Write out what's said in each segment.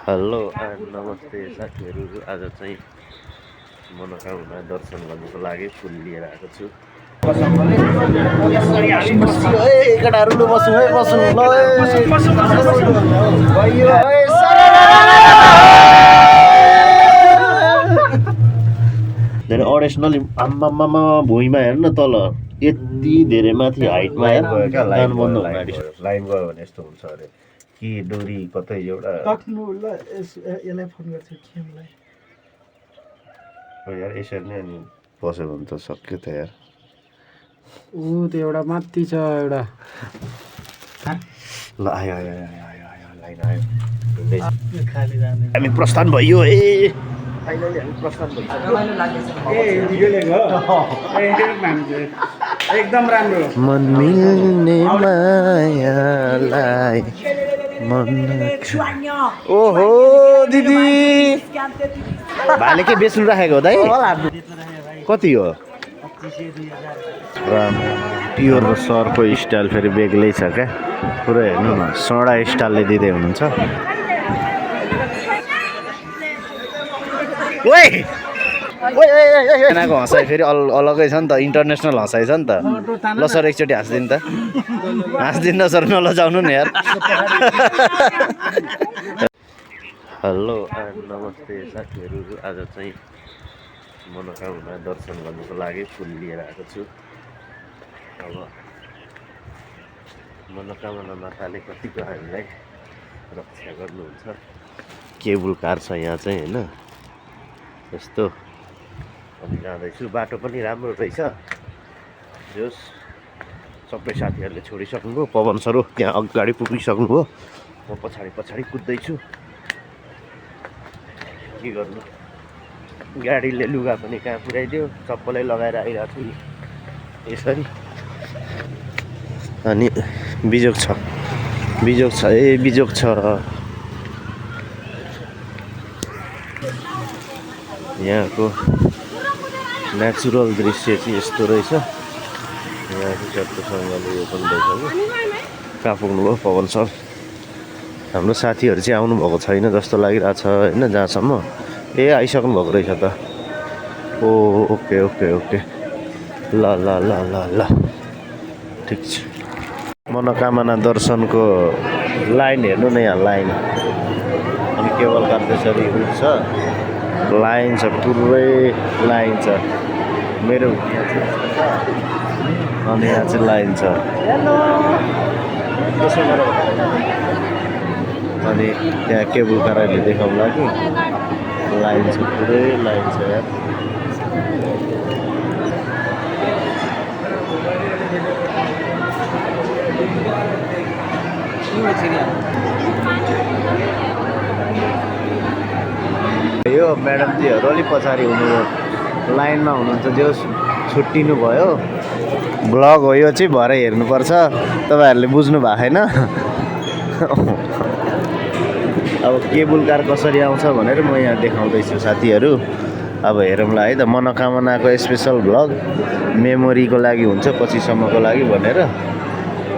Hello and नमस्ते साथीहरू। आज चाहिँ मनोकामना दर्शन गर्नुको लागि फुल लिएर आएको छु। धेरै अडिसनल आम्मामा भुइँमा हेर्नु न तल यति धेरै माथि हाइटमा लाइन गयो क्या, लाइन बन्द गयो, हुन लाइन आँटिसक्यो। गयो। लाइन गयो भने यस्तो हुन्छ अरे कि डोरी कतै एउटा यसलाई फोन गर्छु खेमलाई। हो यार, यसरी नै अनि पस्यो भने त सक्यो त यार। त्यो एउटा माथि छ एउटा ल आयो आयो आयो आयो आयो लाइन आयो। खाली जाने हामी प्रस्थान भयो ए फाइनली हामी प्रस्थान एकदम राम्रो। मन मिल्ने मायालाई मन ओहो दिदी भाले के बेच्नु राखेको हो दाइ? कति हो? प्योर सरको स्टाइल फेरि बेग्लै छ क्या। पुरा हेर्नु न, सडा स्टाइलले दिँदै हुनुहुन्छ। ओइ नाको हँसाइ फेरि अलगै छ नि त, इन्टरनेसनल हँसाइ छ नि त। ल सर एकचोटि हाँस्दिनु त, हाँस्दिनु न सर, नलजाउनु नि यार। हेलो एन्ड नमस्ते साथीहरू। आज चाहिँ मनोकामना दर्शन गर्नुको लागि फुल लिएर आएको छु। अब मनोकामना माताले कतिको हामीलाई रक्षा गर्नुहुन्छ। केबुल कार छ यहाँ चाहिँ होइन, यस्तो। अनि जाँदैछु, बाटो पनि राम्रो रहेछ। जोस् सबै साथीहरूले छोडिसक्नुभयो, पवन सर त्यहाँ अगाडि पुगिसक्नुभयो, म पछाडि पछाडि कुद्दैछु। के गर्नु, गाडीले लुगा पनि कहाँ पुऱ्याइदियो, चप्पलै लगाएर आइरहेको छु यसरी। अनि बिजोग छ, बिजोग छ, ए बिजोग छ। यहाँको नेचुरल दृश्य चाहिँ यस्तो रहेछ। यहाँको चट्टोसँगले यो पनि रहेछ कि। कहाँ पुग्नुभयो पवन सर? हाम्रो साथीहरू चाहिँ आउनुभएको छैन जस्तो लागिरहेछ होइन जहाँसम्म। ए आइसक्नु भएको रहेछ त। ओ ओके ओके ओके, ल ल ल ल ल ठिक छ। मनोकामना दर्शनको लाइन हेर्नु न यहाँ, लाइन। अनि केबल कार त्यसरी उठ्छ, लाइन छ, पुरै लाइन छ। मेरो अनि यहाँ चाहिँ लाइन छ। अनि त्यहाँ केबल कार अहिले देखाउँला कि लाइन छ, पुरै लाइन छ यार। यो म्याडमजीहरू अलिक पछाडि हुनु, लाइनमा हुनुहुन्छ, जो छुट्टिनु भयो। ब्लग हो यो चाहिँ, भरे हेर्नुपर्छ, तपाईँहरूले बुझ्नु भएको छैन। अब केबुल कार कसरी आउँछ भनेर म यहाँ देखाउँदैछु साथीहरू। अब हेरौँला है त, मनोकामनाको स्पेसल भ्लग मेमोरीको लागि हुन्छ पछिसम्मको लागि भनेर।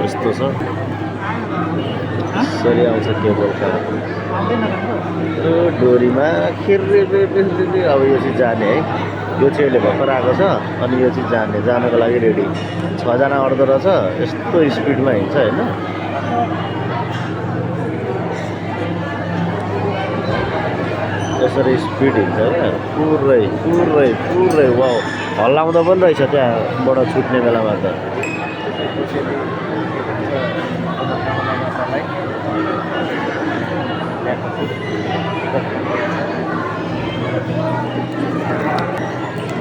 यस्तो छ, यसरी आउँछ केबल कार डोरीमा खिर्रे। अब यो चाहिँ जाने है, यो चाहिँ अहिले भर्खर आएको छ। अनि यो चाहिँ जानको लागि रेडी। 6 जना अट्दो रहेछ, यस्तो स्पिडमा हिँड्छ होइन। यसरी स्पिड हिँड्छ क्या, पुरै पुरै पुरै। वाउ, हल्लाउँदा पनि रहेछ त्यहाँबाट छुट्ने बेलामा त।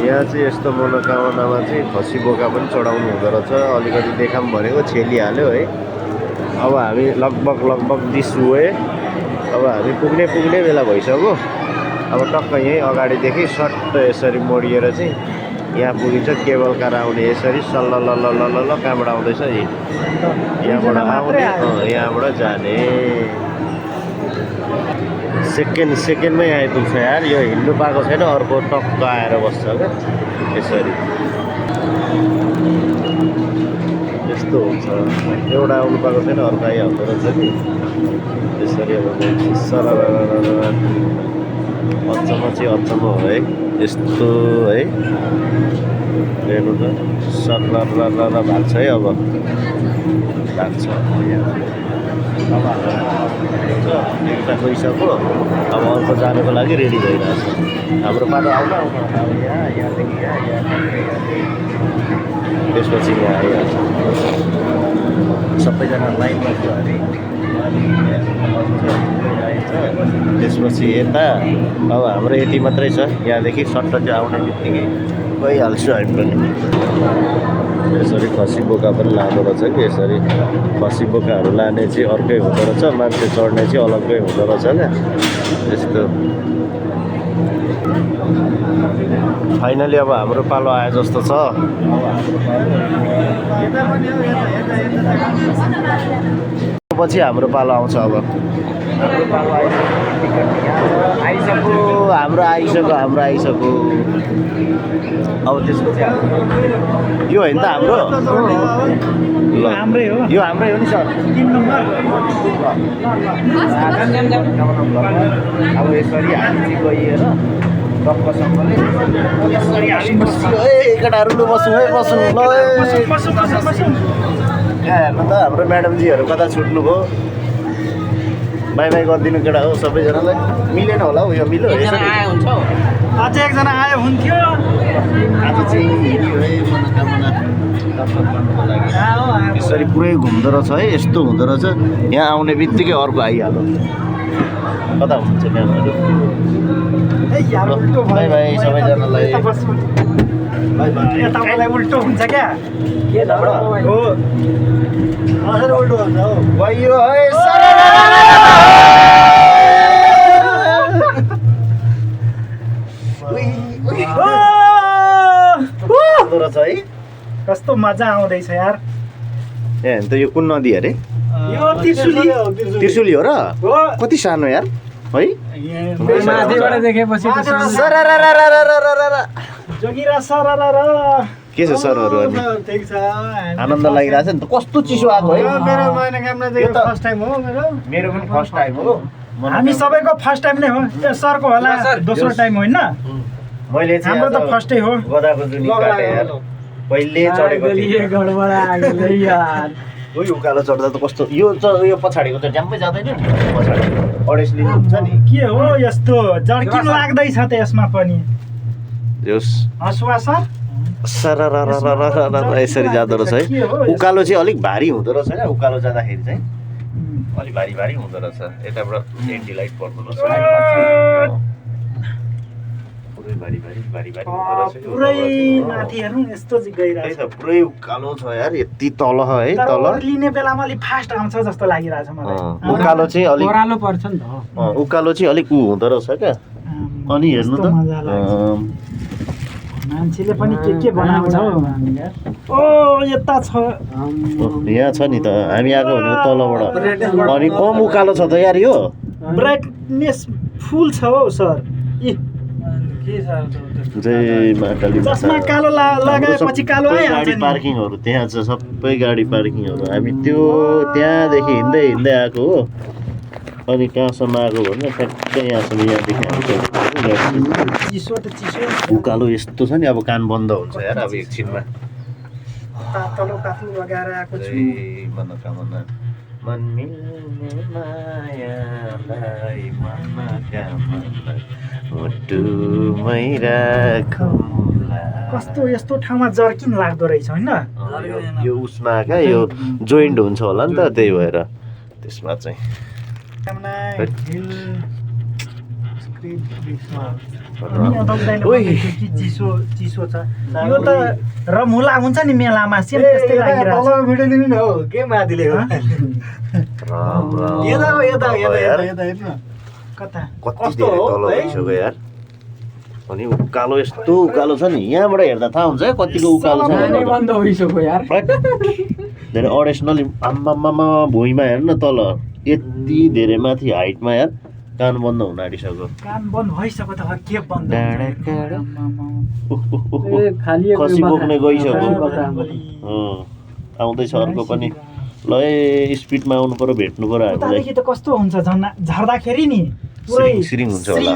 यहाँ चाहिँ यस्तो मनोकामनामा चाहिँ खसी बोका पनि चढाउनु हुँदो रहेछ। अलिकति देखाम भनेको छेलिहाल्यो है। अब हामी लगभग दिस वे। अब हामी पुग्ने बेला भइसक्यो। अब टक्क यहीँ अगाडिदेखि सट्ट यसरी मोडिएर चाहिँ यहाँ पुगिन्छ। केबल कार आउने यसरी सल्ल ल ल ल ल ल कहाँबाट आउँदैछ यहाँबाट आउने, यहाँबाट जाने। सेकेन्डमै आइपुग्छ यार। यो हिँड्नु पाएको छैन, अर्को टक्क आएर बस्छ क्या यसरी। यस्तो यस्तो हुन्छ एउटा आउनु पाएको छैन अर्को आइहाल्दो रहेछ नि त्यसरी अब अचम्म चाहिँ अचम्म हो है यस्तो है हेर्नु त सर्र भएको छ है अब लाग्छ अब एउटा गइसक्यो अब अर्को जानुको लागि रेडी भइरहेछ हाम्रो पालो आउन अब यहाँदेखि त्यसपछि यहाँ आइहाल्छ सबैजना लाइनमा थियो अरे त्यसपछि यता अब हाम्रो यति मात्रै छ यहाँदेखि सट्ट चाहिँ आउने बित्तिकै गइहाल्छु हामी पनि यसरी खसी बोका पनि लाँदो रहेछ कि यसरी खसी बोकाहरू लाने चाहिँ अर्कै हुँदो रहेछ मान्छे चढ्ने चाहिँ अलग्गै हुँदो रहेछ क्या त्यस्तो फाइनली अब हाम्रो पालो आए जस्तो छ पछि हाम्रो पालो आउँछ अब हाम्रो पालो आइसक्यो हाम्रो आइसक्यो अब त्यसपछि यो होइन त हाम्रो यो हाम्रै हो नि सर 3 नम्बर अब यसरी हामी चाहिँ गइएर टक्कसँगले यसरी हामी बस्यो है केटाहरू लु बसौँ है बसौँ हेर्नु त हाम्रो म्याडमजीहरू कता छुट्नुभयो बाई बाई गरिदिनु केटा हो सबैजनालाई मिलेन होला हौ यो मिल्यो अझै एकजना आयो हुन्थ्यो आज चाहिँ हिँड्यो है मनोकामना दर्शन गर्नुको लागि यसरी पुरै घुम्दो रहेछ है यस्तो हुँदो रहेछ यहाँ आउने बित्तिकै अर्को आइहाल्यो कता हुनुहुन्छ म्यामहरू बाई बाई सबैजनालाई तपाईँलाई उल्टो हुन्छ क्या हो कसरी उल्टो हुन्छ हौ गइयो है रहेछ है कस्तो मजा आउँदैछ यार ए त यो कुन नदी अरे यो त्रिशुली हो र कति सानो यार है माथिबाट देखेपछि जोगिरा सरर के छ सरहरू अनि ठीक छ आनन्द लागिरहेछ नि त कस्तो चिसो आएको है मेरो मनोकामना चाहिँ फर्स्ट टाइम हो मेरो पनि फर्स्ट टाइम हो हामी सबैको फर्स्ट टाइम नै हो त्यो सरको होला दोस्रो टाइम होइन मैले चाहिँ हाम्रो त फर्स्टै हो गदाको जुनी काटे यार पहिले चढेको थिएँ उही उकालो चढ्दा त कस्तो यो पछाडिको त ड्याम्मै जाँदैन नि पछाडि अडेसली हुन्छ नि के हो यस्तो जर्किन लाग्दैछ त यसमा पनि हसुवा सर यसरी जाँदो रहेछ है उकालो चाहिँ अलिक भारी हुँदो रहेछ क्या उकालो जाँदाखेरि चाहिँ अलिक भारी हुँदो रहेछ यताबाट एन्टी लाइट पर्दो रहेछ पुरै माथि हेर्नु यस्तो चाहिँ गइरहेछ पुरै उकालो छ यार यति तल है तल लिने बेलामा अलिक फास्ट आउँछ जस्तो लागिरहेछ मलाई उकालो चाहिँ अलिक ओह्रालो पर्छ नि त उकालो चाहिँ अलिक हुँदो रहेछ क्या अनि हेर्नु त मान्छेले पनि के बनाउँछ ओ यता छ यहाँ छ नि त हामी आएको भनेको तलबाट अनि कम उकालो छ त यार यो ब्राइटनेस फुल छ हौ सर जय महाकाली चस्मा कालो लगाएपछि कालो आइहाल्छ गाडी पार्किङहरू त्यहाँ छ सबै गाडी पार्किङहरू हामी त्यो त्यहाँदेखि हिँड्दै आएको हो अनि कहाँसम्म आएको भने ठ्याक्कै यहाँसम्म यहाँदेखि चिसो त चिसो उकालो यस्तो छ नि अब कान बन्द हुन्छ यार अब एकछिनमा तलो काफी लगाएर आएको छु मनोकामना मन मिल्ने मायालाई मनोकामना मुटुमै राखौँला कस्तो यस्तो ठाउँमा जर्किन लाग्दो रहेछ होइन यो उसमा क्या यो जोइन्ट हुन्छ होला नि त त्यही भएर त्यसमा चाहिँ चिसो चिसो छ यो त रमुला हुन्छ नि मेलामा सेम त्यस्तै लागिरहेको के माथिले हो कता कति धेरै तल गइसक्यो यार अनि उकालो यस्तो उकालो छ नि यहाँबाट हेर्दा थाहा हुन्छ है कतिको उकालो छ बन्द भइसक्यो यार धेरै अडेसनल आम्मामा भुइँमा हेर्नु न तल यति धेरै माथि हाइटमा यार कान बन्द हुन आँटिसक्यो कान बन्द भइसक्यो त के बन्द खसी बोक्ने गइसक्यो आउँदैछ अर्को पनि ल ए स्पिडमा आउनु पर्यो भेट्नु पर्यो हामीलाई उतादेखि त कस्तो हुन्छ झर्दाखेरि नि पुरै सिरिङ हुन्छ होला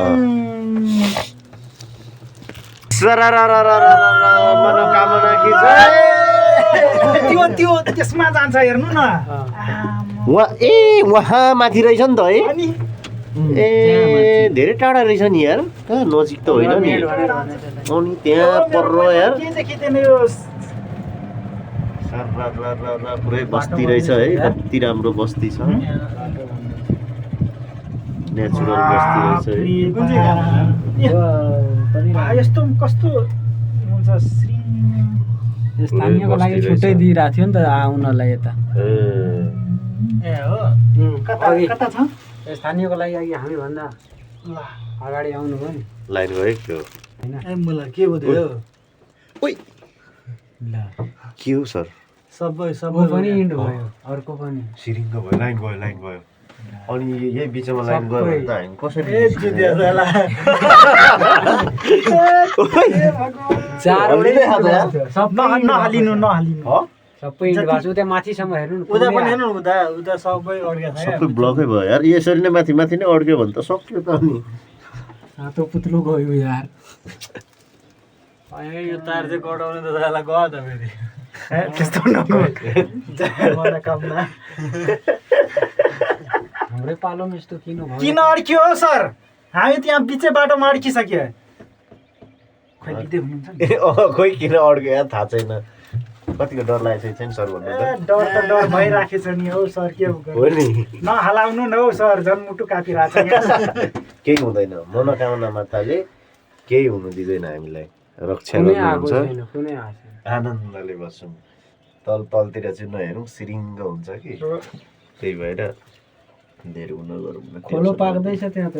मनोकामना कि त्यो त्यो त्यसमा जान्छ हेर्नु न वहाँ माथि रहेछ नि त है अनि ए धेरै टाढा रहेछ नि यार कहाँ नजिक त होइन नि अनि त्यहाँ पर्रो यार केदेखि चाहिँ यो पुरै बस्ती रहेछ है कति राम्रो बस्ती छ नेचुरल बस्ती रहेछ है कुन चाहिँ यस्तो कस्तो हुन्छ स्थानीयको लागि छुट्टै दिइरहेको थियो नि त आउनलाई यता ए हो कता कता छ स्थानीयको लागि अघि हामीभन्दा अगाडि आउनुभयो नि लाइन गयो के हो ए मलाई के भयो ओइ के हो सर सबै ऊ पनि इन्ड भयो अर्को पनि सिरिङ्ग भयो लाइन गयो अनि यही बिचमा लाइन गयो भने त हामी कसरी ए जुदिया जाला नहालिनु सबै इन्ड भएको छ उता माथिसम्म हेर्नु न उता पनि हेर्नु उता सबै अड्केको छ सबै ब्लकै भयो यार यसरी नै माथि नै अड्क्यो भने त सक्यो त अनि त पुत्लो गयो यार यो तार चाहिँ कटाउने त जाला गयो त फेरि त्यस्तो नगो मनोकामना हाम्रै पालोमा यस्तो किन भयो किन अड्कियो हो सर हामी त्यहाँ बिचै बाटोमा अड्किसक्यो खोइ लिँदै हुनुहुन्छ नि खोइ किन अड्क्यो यार थाहा छैन कतिको डर लागेको छैन सर भन्नु त डर त डर भइराखेछ नि हौ सर के हो नि नहलाउनु न हौ सर जनमुटु काटिरहेछ केही हुँदैन मनोकामना माताले केही हुनु दिँदैन हामीलाई रक्षा कुनै आएको गर्नुहुन्छ छैन कुनै आएको छैन आनन्दले बस्छौँ तलतिर चाहिँ नहेरौँ सिरिङ्ग हुन्छ कि त्यही भएर धेरै हुन गरौँ न खोलो पाक्दैछ त्यहाँ त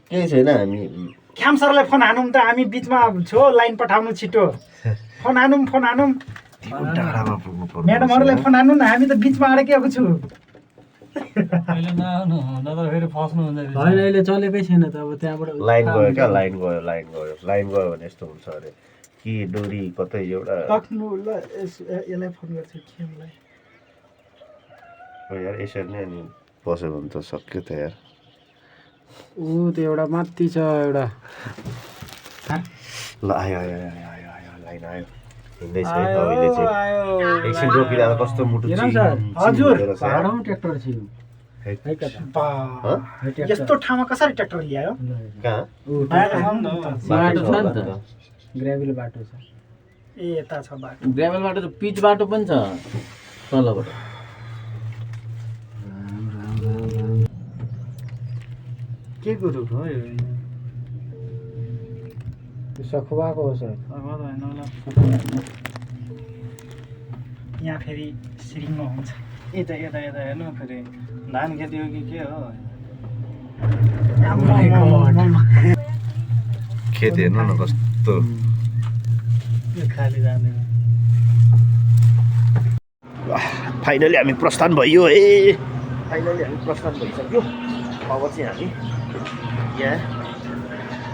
केही छैन हामी ख्याम सरलाई फोन हानौँ त हामी बिचमा छो लाइन पठाउनु छिटो फोन हानौँ डाँडामा पुग्नु पर्छ म्याडमहरूलाई फोन हान्नु न हामी त बिचमा अड्केको छु होइन अहिले चलेकै छैन त अब त्यहाँबाट लाइन गयो क्या लाइन गयो भने यस्तो हुन्छ अरे कि डोरी कतै एउटा राख्नु ल यसलाई फोन गर्छु खेमलाई यार यसरी नै अनि पस्यो भने त सक्यो त यार ऊ त्यो एउटा माथि छ एउटा ल आयो लाइन आयो हिँड्दैछ है अहिले चाहिँ एकछिन रोकिँदा कस्तो मुटु हजुर भाडामा ट्र्याक्टर छ यो यस्तो ठाउँमा कसरी ट्र्याक्टर ल्यायो कहाँ बाटो छ नि त ग्राभल बाटो छ ए यता छ बाटो ग्राभल बाटो त पिच बाटो पनि छ तलबाट के गुरु हो यो सखुवाको हो सर यहाँ फेरि सिरिङ्ग हुन्छ यता हेर्नु फेरि धान खेती हो कि के हो खेत हेर्नु न कस्तो खाली जाँदैन फाइनली हामी प्रस्थान भइयो है फाइनली हामी प्रस्थान भइसक्यो अब चाहिँ हामी यहाँ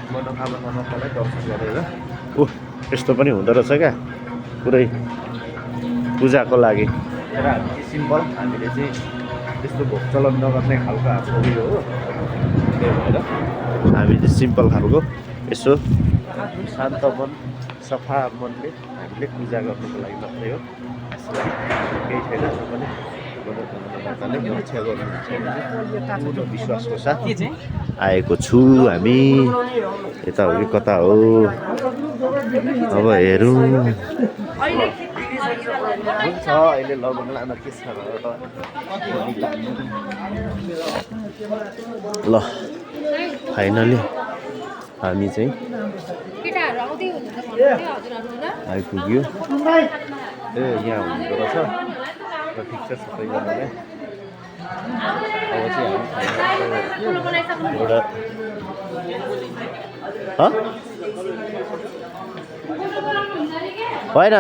मनोकामना मातालाई दर्शन गरेर यस्तो पनि हुँदो रहेछ क्या पुरै पूजाको लागि र हामी सिम्पल हामीले चाहिँ त्यस्तो भोग चलन नगर्ने खालको हाम्रो उयो हो त्यही भएर हामी चाहिँ सिम्पल खालको यसो शान्त मन सफा मनले हामीले पूजा गर्नुको लागि मात्रै हो केही छैन पनि मनोकामना रक्षा गर्नुहुन्छ पूर्ण विश्वासको साथ आएको छु हामी यता हो कि कता हो अब हेरौँ हुन्छ अहिले लगन लान के छ ल फाइनली हामी चाहिँ आइपुग्यो ए यहाँ हुँदो रहेछ र ठिक छ सबैजनालाई अब चाहिँ हामी एउटा होइन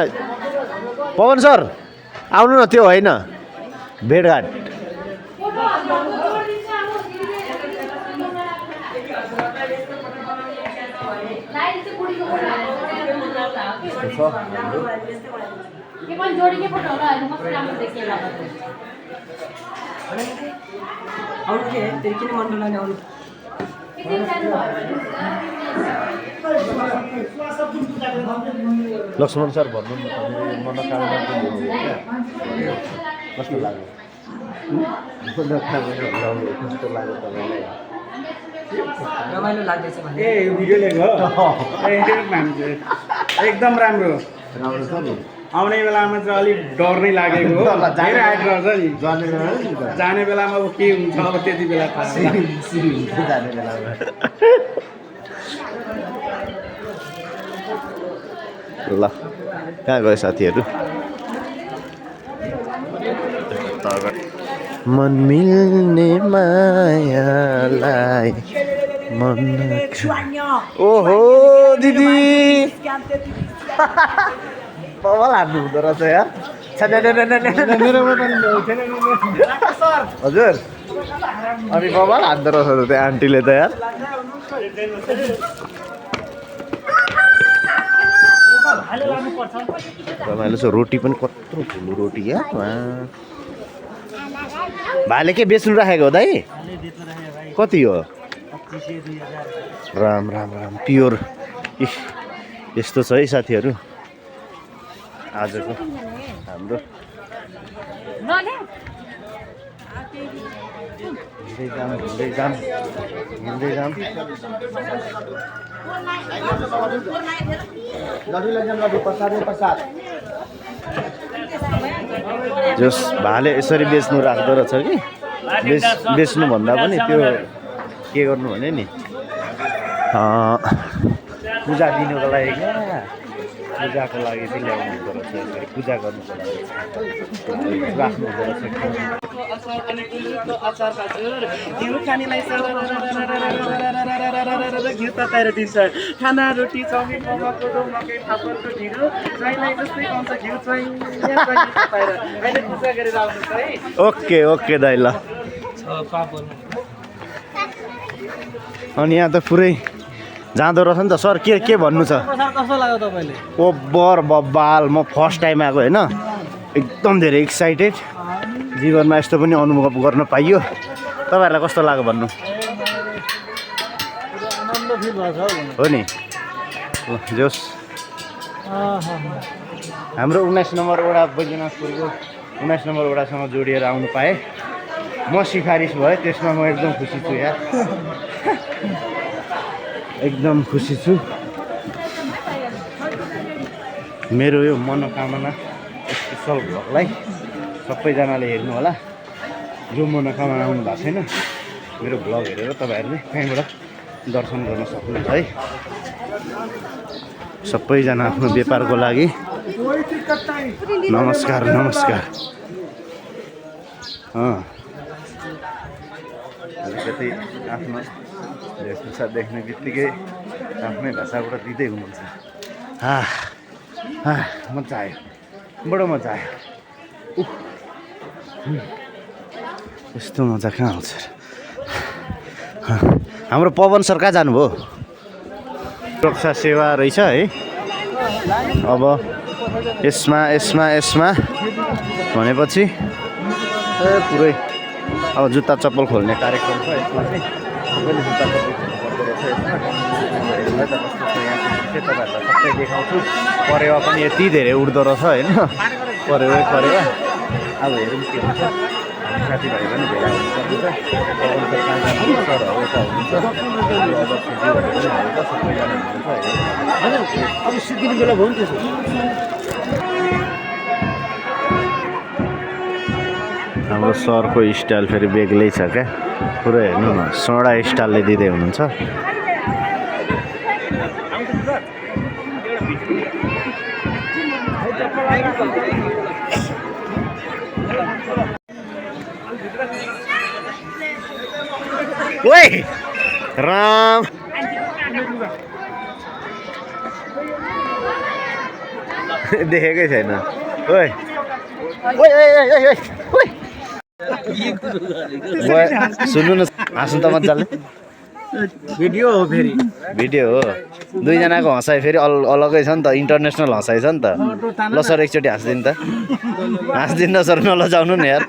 पवन सर आउनु न त्यो होइन भेटघाट के पनि जोडिने फोटो होला हैन कस्तो राम्रो देखिएला अरू के त्यही किन मन नलाग्ने अरू लक्ष्मण सर भन्नु मनोकामना कस्तो लाग्यो कस्तो लाग्यो तपाईँलाई रमाइलो लाग्दैछ भने ए भिडियो लिएको हो एकदम राम्रो राम्रो छ नि आउने बेलामा चाहिँ अलिक डर नै लागेको हो धेरै हाइट रहेछ नि जाने बेलामा अब के हुन्छ अब त्यति बेला थाहा छैन। जाने बेलामा ल कहाँ गयो साथीहरू मन मिल्ने मायालाई मन ओहो दिदी बवाल हान्नु हुँदो रहेछ यार हजुर अनि बवाल हान्दो रहेछ त त्यो आन्टीले त यार रमाइलो छ रोटी पनि कत्रो ठुलो रोटी क्या भाइले के बेच्नु राखेको हो दाइ कति हो राम राम राम प्योर यस्तो छ है साथीहरू आजको हाम्रो हिँड्दै जाम जस भाले यसरी बेच्नु राख्दो रहेछ कि बेच्नुभन्दा पनि त्यो के गर्नु भने नि पूजा दिनुको लागि क्या पूजाको लागि चाहिँ ल्याउनु हुँदो रहेछ यसरी पूजा गर्नुको लागि राख्नु हुँदो रहेछ घिउ खानेलाई घिउ तताएर दिन्छ खाना रोटी चाउमिन मोमो कोदो मकै फापरको ढिँडो जहीलाई जस्तै आउँछ घिउ चाहिँ अहिले पूजा गरेर आउनुहोस् है। ओके ओके दाइ ल अनि यहाँ त पुरै जाँदो रहेछ नि त सर के भन्नु छ कस्तो लाग्यो तपाईँले ओबर बब्बाल म फर्स्ट टाइम आएको होइन एकदम धेरै एक्साइटेड जीवनमा यस्तो पनि अनुभव गर्न पाइयो तपाईँहरूलाई कस्तो लाग्यो भन्नु हो नि जोस् हाम्रो 19 नम्बर वडा बैजनाथपुरको 19 नम्बर वडासँग जोडिएर आउनु पाएँ म सिफारिस भयो त्यसमा म एकदम खुसी छु यार एकदम खुसी छु मेरो यो मनोकामना स्पेसल भ्लगलाई सबैजनाले हेर्नु होला जो मनोकामना आउनु भएको छैन मेरो भ्लग हेरेर तपाईँहरूले त्यहीँबाट दर्शन गर्न सक्नुहुन्छ है सबैजना आफ्नो व्यापारको लागि नमस्कार अलिकति आफ्नो वेशभूषा देख्ने बित्तिकै आफ्नै भाषाबाट दिँदै हुनुहुन्छ मजा आयो बडो मजा आयो यस्तो मजा कहाँ आउँछ हाम्रो पवन सर कहाँ जानुभयो सुरक्षा सेवा रहेछ है अब यसमा भनेपछि पुरै अब जुत्ता चप्पल खोल्ने कार्यक्रम छ यसमा चाहिँ सबैले जुत्ता चप्पल खोल्नुपर्दो रहेछ यसमा हेर्नुलाई त कस्तो छ यहाँको विषय तपाईँहरूलाई सबै देखाउँछु परेवा पनि यति धेरै उड्दो रहेछ होइन परेवा अब हेरौँ के हुन्छ हामी साथीभाइ पनि भेला हुनुपर्छ पवन सर कहाँ जानुहुन्छ सरहरू यता हुनुहुन्छ सबैजना हुनुहुन्छ अब सिद्धिने बेला भयो नि त्यसो हाम्रो सरको स्टाइल फेरि बेग्लै छ क्या पुरै हेर्नु न सोडा स्टाइलले दिँदै हुनुहुन्छ ओइ राम देखेकै छैन ओइ सुन्नु न हाँस्नु त मजाले भिडियो हो फेरि भिडियो हो दुईजनाको हँसाइ फेरि अलगै छ नि त इन्टरनेसनल हँसाइ छ नि त ल सर एकचोटि हाँस्दिनु त हाँस्दिनु न सर नलजाउनु नि यार